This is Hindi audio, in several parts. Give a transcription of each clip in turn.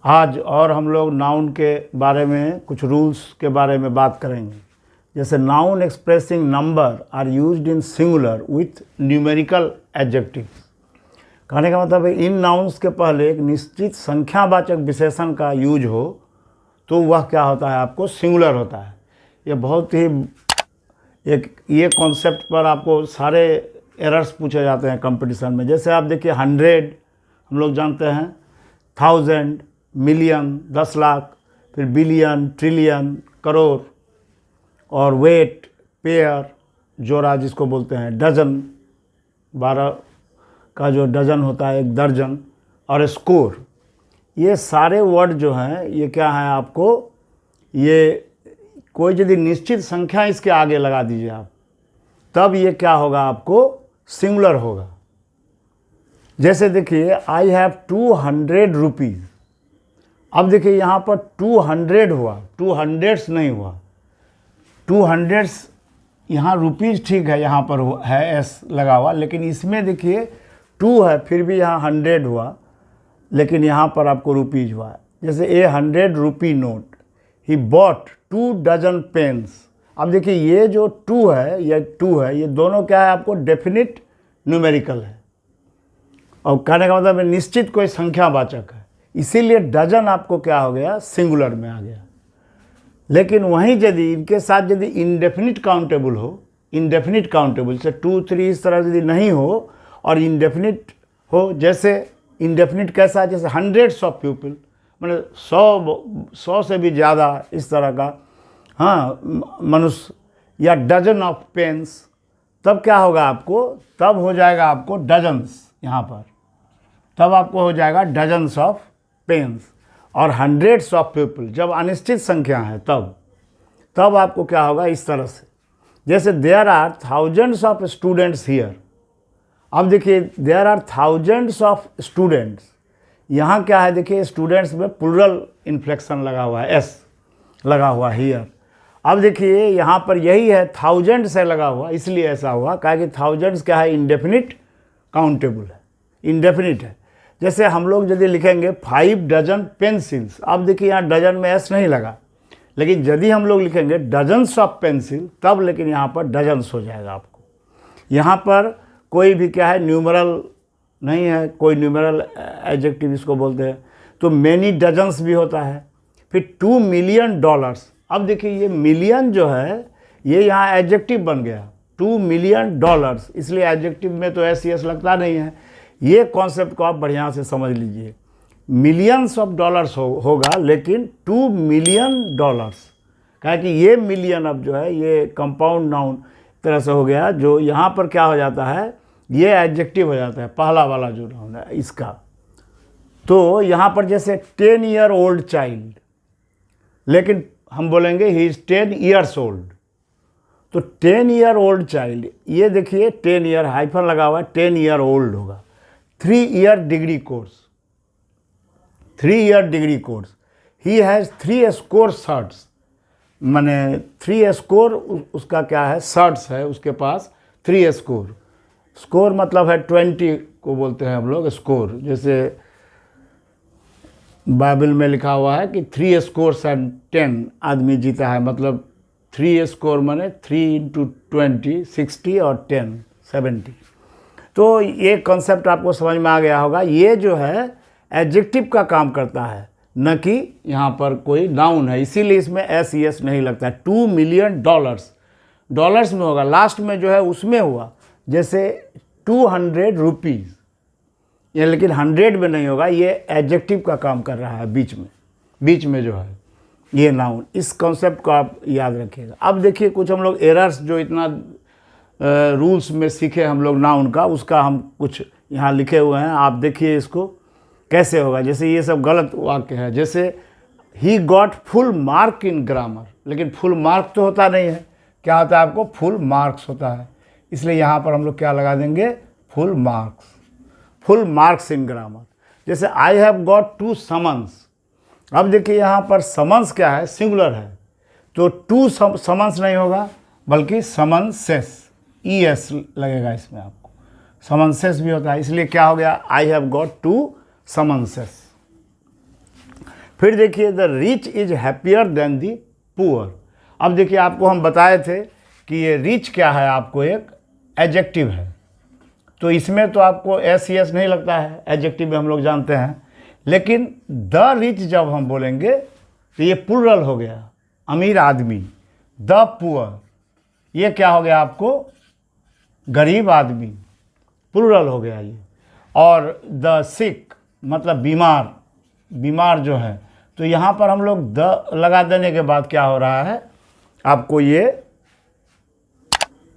आज और हम लोग नाउन के बारे में कुछ रूल्स के बारे में बात करेंगे। जैसे noun expressing number are used in singular with numerical adjectives. कहने का मतलब है इन नाउन्स के पहले एक निश्चित संख्यावाचक विशेषण का यूज हो तो वह क्या होता है, आपको सिंगुलर होता है। ये बहुत ही ये कॉन्सेप्ट पर आपको सारे एरर्स पूछे जाते हैं कंपटीशन में। जैसे आप देखिए 100 हम लोग जानते हैं, 1000, मिलियन 10 लाख, फिर बिलियन, ट्रिलियन करोड़, और वेट पेयर जोड़ा जिसको बोलते हैं, डजन 12 का जो डजन होता है एक दर्जन, और स्कोर। ये सारे वर्ड जो हैं ये क्या है, आपको ये कोई यदि निश्चित संख्या इसके आगे लगा दीजिए आप, तब ये क्या होगा, आपको सिंगुलर होगा। जैसे देखिए आई हैव 200 रुपीज़। अब देखिए यहाँ पर 200 हुआ, 200 नहीं हुआ, 200 यहाँ रुपीज़ ठीक है, यहाँ पर है एस लगा हुआ, लेकिन इसमें देखिए 2 है फिर भी यहाँ 100 हुआ, लेकिन यहाँ पर आपको रुपीज़ हुआ। जैसे a 100 rupee note, he bought 2 dozen pens. अब देखिए ये जो 2 है, ये दोनों क्या है, आपको डेफिनिट न्यूमेरिकल है, और कहने का मतलब निश्चित कोई संख्यावाचक है, इसीलिए डजन आपको क्या हो गया, सिंगुलर में आ गया। लेकिन वहीं यदि इनके साथ यदि इंडेफिनिट काउंटेबल हो, इंडेफिनिट काउंटेबल से 2, 3 इस तरह यदि नहीं हो और इंडेफिनिट हो, जैसे इंडेफिनिट कैसा, जैसे हंड्रेड्स ऑफ पीपल, मतलब 100 से भी ज़्यादा इस तरह का, हाँ, मनुष्य, या डजन ऑफ पेन्स, तब क्या होगा आपको, तब हो जाएगा आपको डजन्स यहाँ पर, तब आपको हो जाएगा डजन्स ऑफ पेन्स। और हंड्रेड्स ऑफ पीपल जब अनिश्चित संख्या है तब आपको क्या होगा, इस तरह से। जैसे there are thousands of students here. अब देखिए there are thousands of students, यहाँ क्या है, देखिए स्टूडेंट्स में प्लूरल इन्फ्लेक्शन लगा हुआ है, एस लगा हुआ हियर। अब देखिए यहाँ पर यही है, 1000 से लगा हुआ, इसलिए ऐसा हुआ, कहा कि थाउजेंड्स क्या है, इंडेफिनिट काउंटेबल है, इंडेफिनिट है। जैसे हम लोग यदि लिखेंगे 5 डजन पेंसिल्स, अब देखिए यहाँ डजन में एस नहीं लगा, लेकिन यदि हम लोग लिखेंगे डजन्स ऑफ पेंसिल, तब लेकिन यहाँ पर डजन्स हो जाएगा आपको। यहाँ पर कोई भी क्या है, न्यूमरल नहीं है, कोई न्यूमरल एडजेक्टिव इसको बोलते हैं। तो मैनी डजन्स भी होता है। फिर $2 मिलियन। अब देखिए ये मिलियन जो है ये यहाँ एडजेक्टिव बन गया, $2 मिलियन, इसलिए एडजेक्टिव में तो एस लगता नहीं है। ये कॉन्सेप्ट को आप बढ़िया से समझ लीजिए, मिलियंस ऑफ डॉलर्स होगा, लेकिन $2 मिलियन, क्या कि ये मिलियन अब जो है ये कंपाउंड नाउन तरह से हो गया, जो यहाँ पर क्या हो जाता है, ये एडजेक्टिव हो जाता है, पहला वाला जो नाउन है इसका। तो यहाँ पर जैसे 10 ईयर ओल्ड चाइल्ड, लेकिन हम बोलेंगे ही इज़ 10 ईयर्स ओल्ड। तो 10 ईयर ओल्ड चाइल्ड, ये देखिए 10 ईयर हाइफन लगा हुआ है, 10 ईयर ओल्ड होगा। 3 year degree course, 3 year degree course, he has 3 score shirts, माने 3 स्कोर उसका क्या है, शर्ट्स है उसके पास 3 स्कोर। स्कोर मतलब है 20 को बोलते हैं हम लोग स्कोर। जैसे बाइबल में लिखा हुआ है कि 3 स्कोर्स एंड 10 आदमी जीता है, मतलब 3 स्कोर माने 3 × 20 60 और 10 70। तो ये कॉन्सेप्ट आपको समझ में आ गया होगा। ये जो है एडजेक्टिव का काम करता है, न कि यहाँ पर कोई नाउन है, इसीलिए इसमें एस ई एस नहीं लगता है। $2 मिलियन, डॉलर्स में होगा, लास्ट में जो है उसमें हुआ। जैसे 200 रुपीज़, ये लेकिन 100 में नहीं होगा, ये एडजेक्टिव का काम कर रहा है, बीच में जो है ये नाउन। इस कॉन्सेप्ट को आप याद रखिएगा। अब देखिए कुछ हम लोग एरर्स जो इतना रूल्स में सीखे हम लोग नाउन का, उसका हम कुछ यहाँ लिखे हुए हैं, आप देखिए इसको कैसे होगा। जैसे ये सब गलत वाक्य है, जैसे he got full mark in grammar, लेकिन फुल मार्क तो होता नहीं है, क्या होता है आपको, फुल मार्क्स होता है, इसलिए यहाँ पर हम लोग क्या लगा देंगे, फुल मार्क्स इन ग्रामर। जैसे आई हैव गॉट 2 समन्स। अब देखिए यहाँ पर समन्स क्या है, सिंगुलर है, तो 2 समन्स नहीं होगा, बल्कि समन्सेस, ES लगेगा इसमें आपको। समन्सेस भी होता है, इसलिए क्या हो गया, आई हैव गॉट 2 समन्सेस। फिर देखिए the rich is happier than the poor. अब देखिए आपको हम बताए थे कि ये रिच क्या है, आपको एक एडजेक्टिव है, तो इसमें तो आपको एस यस नहीं लगता है, एडजेक्टिव में हम लोग जानते हैं। लेकिन द रिच जब हम बोलेंगे तो ये प्लुरल हो गया, अमीर आदमी। द पुअर ये क्या हो गया आपको, गरीब आदमी, प्लुरल हो गया ये। और द सिक मतलब बीमार, बीमार जो है, तो यहाँ पर हम लोग द लगा देने के बाद क्या हो रहा है, आपको ये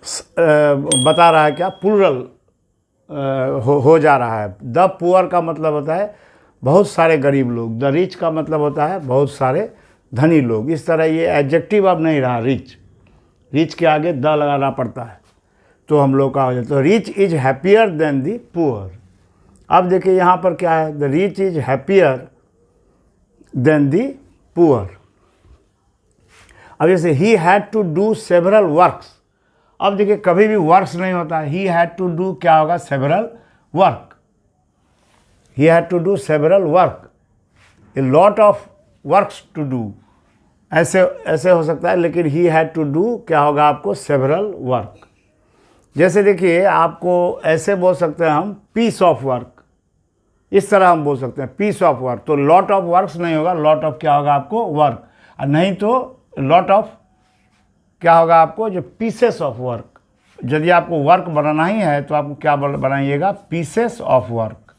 बता रहा है क्या, प्लुरल हो जा रहा है। द पुअर का मतलब होता है बहुत सारे गरीब लोग, द रिच का मतलब होता है बहुत सारे धनी लोग। इस तरह ये एडजेक्टिव अब नहीं रहा रिच, रिच के आगे द लगाना पड़ता है, तो हम लोग का हो जाता है। तो rich is happier than the poor. अब देखिए यहाँ पर क्या है, the rich is happier than the poor. अब जैसे he had to do several works. अब देखिए कभी भी वर्क्स नहीं होता है, ही हैड टू डू क्या होगा, several work. He had to do several work, a lot of works to do, ऐसे ऐसे हो सकता है। लेकिन ही हैड टू डू क्या होगा आपको, सेवरल वर्क। जैसे देखिए आपको ऐसे बोल सकते हैं हम, पीस ऑफ वर्क, इस तरह हम बोल सकते हैं पीस ऑफ वर्क। तो लॉट ऑफ वर्क्स नहीं होगा, लॉट ऑफ क्या होगा आपको, वर्क। और नहीं तो लॉट ऑफ क्या होगा आपको, जो पीसेस ऑफ वर्क। यदि आपको वर्क बनाना ही है तो आप क्या बनाइएगा, pieces of work.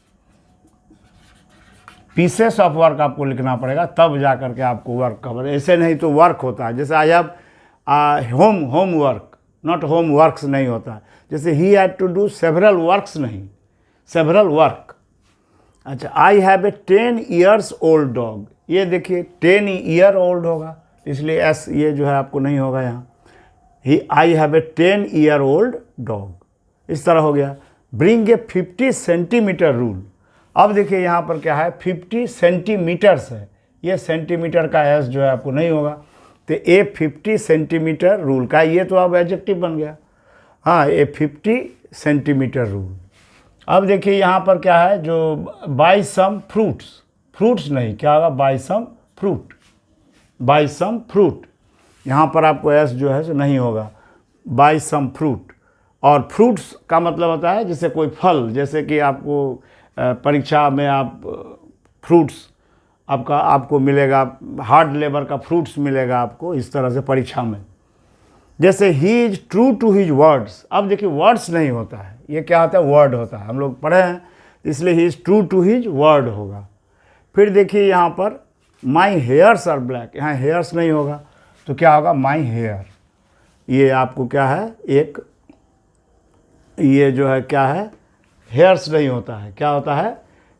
Pieces of work आपको लिखना पड़ेगा, तब जा करके आपको वर्क कवर। ऐसे नहीं तो वर्क होता है, जैसे I have homework, not homework नहीं होता। जैसे he had to do several works नहीं, सेवरल वर्क। अच्छा, I have a 10 years old dog. ये देखिए 10 year old होगा, इसलिए एस ये जो है आपको नहीं होगा यहाँ। He I have a 10 year old dog, इस तरह हो गया। Bring a 50 centimetre rule. अब देखिए यहाँ पर क्या है, 50 सेंटीमीटर्स है, ये सेंटीमीटर का एस जो है आपको नहीं होगा, तो ए 50 सेंटीमीटर रूल का, ये तो अब एडजेक्टिव बन गया। हाँ, ए 50 सेंटीमीटर रूल। अब देखिए यहाँ पर क्या है, जो बाय सम फ्रूट्स, फ्रूट्स नहीं, क्या होगा, buy some fruit, buy some fruit. यहाँ पर आपको एस जो है सो नहीं होगा, बाय सम फ्रूट। और फ्रूट्स का मतलब होता है जैसे कोई फल, जैसे कि आपको परीक्षा में आप फ्रूट्स आपको मिलेगा, हार्ड लेबर का फ्रूट्स मिलेगा आपको, इस तरह से परीक्षा में। जैसे he is true to his words. अब देखिए वर्ड्स नहीं होता है, ये क्या होता है, वर्ड होता है, हम लोग पढ़े हैं, इसलिए he is true to his word होगा। फिर देखिए यहाँ पर माई हेयर्स आर ब्लैक, यहाँ हेयर्स नहीं होगा, तो क्या होगा, माई हेयर। ये आपको क्या है, एक ये जो है क्या है, हेयर्स नहीं होता है, क्या होता है,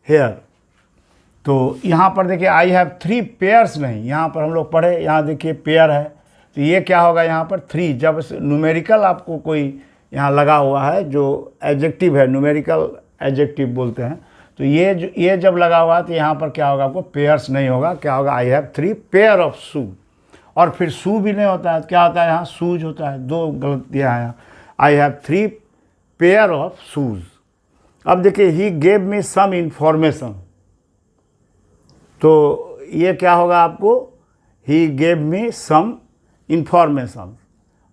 हेयर। तो यहाँ पर देखिए आई हैव 3 पेयर्स नहीं, यहाँ पर हम लोग पढ़े, यहाँ देखिए पेयर है, तो ये क्या होगा यहाँ पर 3। जब न्यूमेरिकल आपको कोई यहाँ लगा हुआ है जो एडजेक्टिव है, न्यूमेरिकल एडजेक्टिव बोलते हैं, तो ये जब लगा हुआ है तो यहाँ पर क्या होगा आपको, पेयर्स नहीं होगा, क्या होगा, आई हैव 3 पेयर ऑफ शू। और फिर शू भी नहीं होता है, क्या होता है यहाँ, शूज होता है। 2 गलतियाँ हैं, I have 3 pair of shoes. अब देखिए ही गेव मी सम इंफॉर्मेशन, तो ये क्या होगा आपको, ही गेव मी सम इंफॉर्मेशन।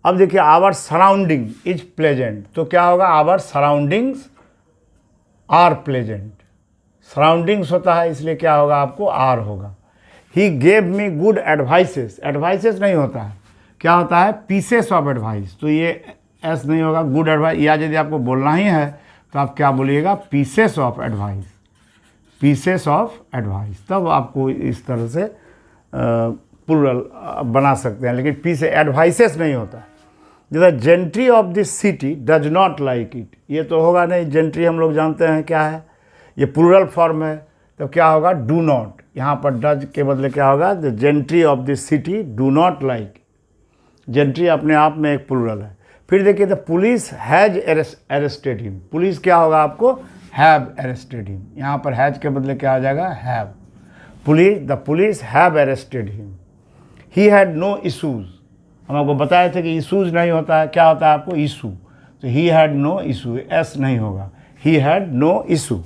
अब देखिए आवर सराउंडिंग इज प्लेजेंट, तो क्या होगा, our surroundings are pleasant. Surroundings होता है, इसलिए क्या होगा आपको, आर होगा। He gave me good advices, advices नहीं होता है, क्या होता है, पीसेस ऑफ एडवाइस, तो ये एस नहीं होगा, गुड एडवाइस। या यदि आपको बोलना ही है तो आप क्या बोलिएगा, pieces of advice, pieces of advice, तब आपको इस तरह से प्लुरल बना सकते हैं। लेकिन पीस एडवाइसेस नहीं होता। जैसे gentry of this city does not like it, ये तो होगा नहीं, जेंट्री हम लोग जानते हैं क्या है, ये प्लुरल फॉर्म है, तो क्या होगा, डू नॉट। यहाँ पर डज के बदले क्या होगा, the gentry of this city do not like. Gentry अपने आप में एक प्लुरल है। फिर देखिए the police has arrested him, police क्या होगा आपको, हैव अरेस्टेड हिम। यहाँ पर हैज के बदले क्या आ जाएगा, have. The police have arrested him. He had no issues, हम आपको बताए थे कि इशूज़ नहीं होता है, क्या होता है आपको, इशू। तो he had no issue, as नहीं होगा, ही हैड नो इशू।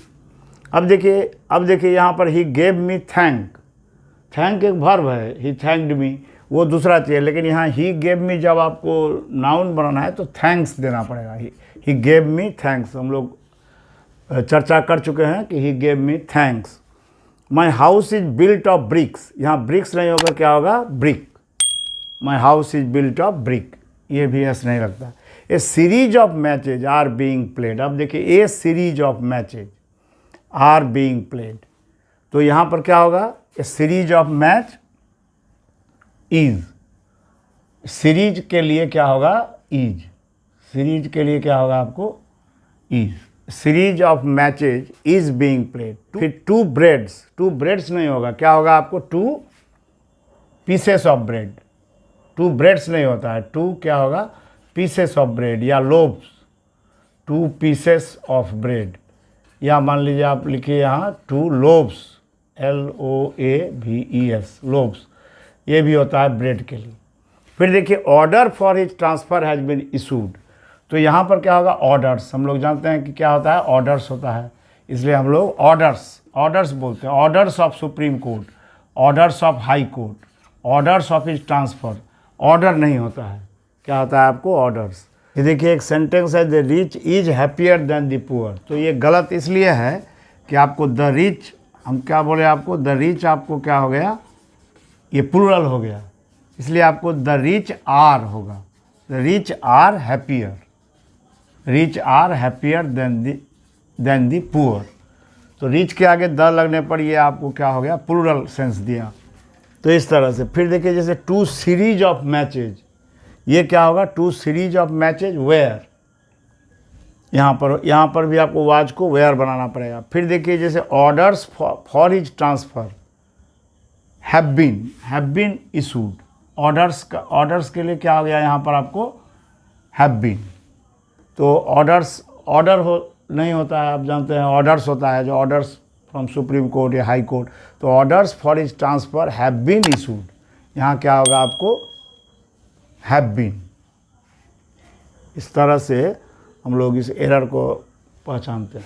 अब देखिए यहाँ पर ही गेव मी थैंक एक वर्ब है, ही थैंक्ड मी, वो दूसरा चीज़ है। लेकिन यहाँ ही गेव मी जब आपको नाउन बनाना है तो थैंक्स देना पड़ेगा। ही गेव मी थैंक्स, हम लोग चर्चा कर चुके हैं कि he gave me thanks. My house is built of bricks, यहाँ ब्रिक्स नहीं होगा, क्या होगा, brick. My house is built of brick, ये भी एस नहीं लगता। A series of matches are being played, अब देखिए a series of matches are being played, तो यहाँ पर क्या होगा, a series of match is, series के लिए क्या होगा, इज, सीरीज के लिए क्या होगा आपको, is. Series of matches is being played. फिर टू ब्रेड्स नहीं होगा, क्या होगा आपको, two pieces of bread, two breads नहीं होता है, टू क्या होगा, पीसेस ऑफ ब्रेड या loaves, two pieces of bread, या मान लीजिए आप लिखिए यहाँ टू लोब्स, LOAVES, लोब्स, ये भी होता है ब्रेड के लिए। फिर देखिए order for his transfer has been issued, तो यहाँ पर क्या होगा, ऑर्डर्स, हम लोग जानते हैं कि क्या होता है, ऑर्डर्स होता है, इसलिए हम लोग ऑर्डर्स बोलते हैं। Orders of supreme court, orders of high court, orders of his transfer, order नहीं होता है, क्या होता है आपको, ऑर्डर्स। ये देखिए एक सेंटेंस है, the rich is happier than the poor, तो ये गलत इसलिए है कि आपको द रिच, हम क्या बोले आपको, द रिच आपको क्या हो गया, ये प्लूरल हो गया, इसलिए आपको द रिच आर होगा, the rich are happier, rich are happier than the poor, तो रिच के आगे द लगने पर ये आपको क्या हो गया, प्लूरल सेंस दिया। तो इस तरह से फिर देखिए जैसे टू सीरीज ऑफ मैचेज, ये क्या होगा, two series of matches were, यहाँ पर भी आपको वाज को वेयर बनाना पड़ेगा। फिर देखिए जैसे orders for his transfer have been issued, orders के लिए क्या हो गया यहाँ पर आपको, हैव बीन, तो ऑर्डर नहीं होता है, आप जानते हैं ऑर्डर्स होता है, जो ऑर्डर्स फ्रॉम सुप्रीम कोर्ट या हाई कोर्ट, तो orders for his transfer have been issued, यहाँ क्या होगा आपको, हैव बीन। इस तरह से हम लोग इस एरर को पहचानते हैं।